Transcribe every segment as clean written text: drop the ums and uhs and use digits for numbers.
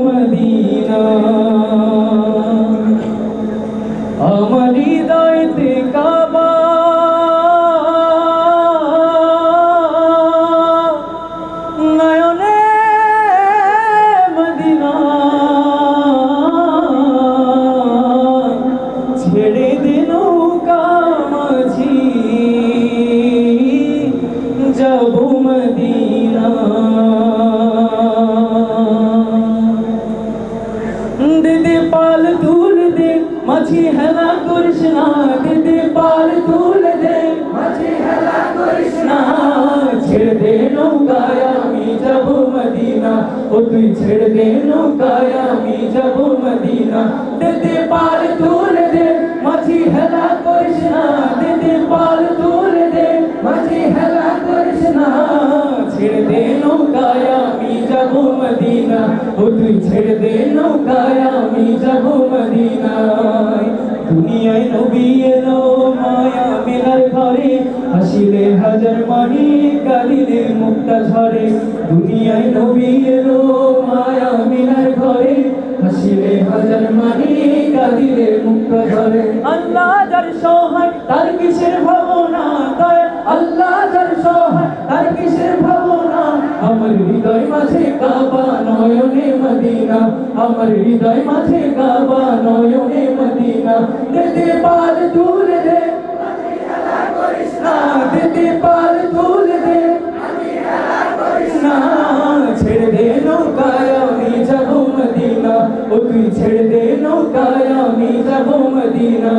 Medina আমার হৃদয়তে কাবা নয়নে Medina ছেড়ে দে নৌকা মাঝি যাব মদিনা দে দে পাল তুল দে মাঝি হেলা করিস না দে দে পাল তুল দে মাঝি হেলা করিস না ছেড়ে দে নৌকায় আমি যাব মদিনা ও তুই ছেড়ে দে নৌকায় আমি যাব মদিনা দে দে পাল তুল দে মাঝি হেলা করিস না দে দে পাল তুল দে মাঝি হেলা করিস না ছেড়ে দে নৌকায় আমি যাব মদিনা ও তুই ছেড়ে দে নৌকায় আমি যাব মদিনায় দুনিয়ায় নবী এলো মায়া মেলার ঘরে হাসিলে হাজার মানি কাঁদিলে মুক্তা ঝরে দুনিয়ায় নবী এলো মায়া মেলার ঘরে হাসিলে হাজার মানি কাঁদিলে মুক্তা ঝরে আল্লাহ যার সহায় তার কিসের ভাবনা দয় আল্লাহ যার সহায় তার কিসের ভাবনা আমার হৃদয় মাঝে কাবা নয়নে মদিনা আমার হৃদয় মাঝে কাবা নয়নে মদিনা দে দে পাল তুল দে আমি হেলা করিস না দে দে পাল তুল দে আমি হেলা করিস না ছেড়ে দে নৌকায় আমি যাব মদিনা ও তুই ছেড়ে দে নৌকায় আমি যাব মদিনা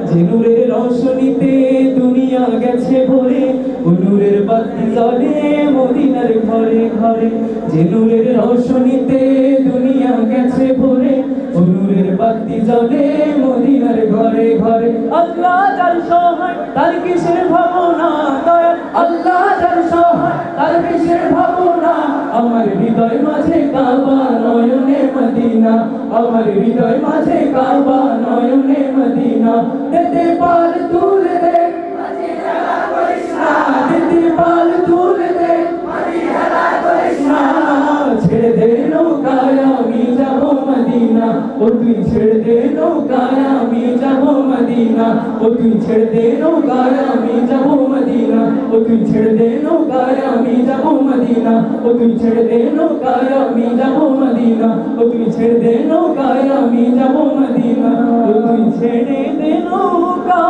যে নূরের রোশনীতে দুনিয়া গেছে ভরে ও নূরের বাতি জ্বলে মদিনার ঘরে ঘরে যে নূরের রোশনীতে দুনিয়া গেছে ভরে ও নূরের বাতি জ্বলে মদিনার ঘরে ঘরে আল্লাহ যার সহায় তার কিসের ভাবনা দয়াল আল্লাহ যার সহায় তার কিসের ভাবনা আমার হৃদয় মাঝে কাবা নয়নে মদিনা আমার হৃদয় মাঝে কাবা নয়নে মদিনা দে দে পাল তুল দে মাঝি হেলা করিস না দে দে পাল তুল দে মাঝি হেলা করিস না ছেড়ে দে নৌকায় আমি যাব মদিনা ও তুই ছেড়ে দে নৌকায় আমি যাব মদিনা ও তুই ছেড়ে দে নৌকায় আমি যাব মদিনা ও তুই ছেড়ে দে নৌকায় আমি যাব মদিনা ও তুই ছেড়ে দে নৌকায় আমি যাব মদিনা ও তুই ছেড়ে দে নৌকায় আমি যাব মদিনা ও তুই ছেড়ে দে নৌকা